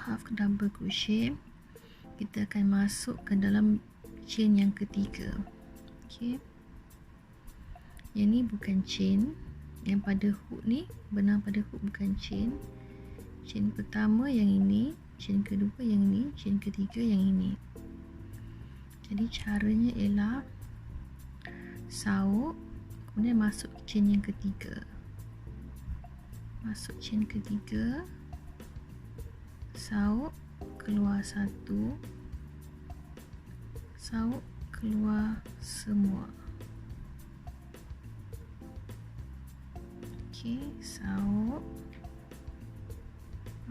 half double crochet, kita akan masuk ke dalam chain yang ketiga. Okey. Yang ni bukan chain, yang pada hook ni, benang pada hook bukan chain. Chain pertama yang ini, chain kedua yang ini, chain ketiga yang ini. Jadi caranya ialah sauk, kemudian masuk chain yang ketiga. Masuk chain ketiga, sauk, keluar satu, sauk, keluar semua. Okey, sauk,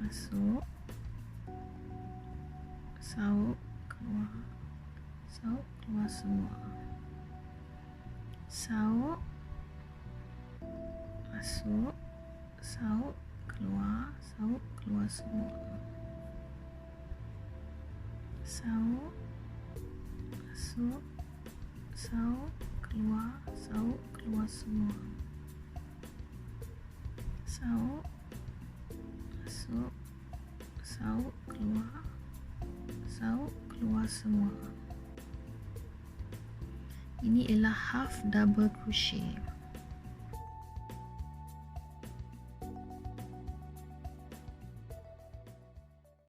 masuk, sauk, keluar, sauk, keluar semua. Sauk, masuk, sauk, keluar semua. Sauk, masuk, sauk, keluar semua. Sauk, masuk, sauk, keluar semua. Ini ialah half double crochet.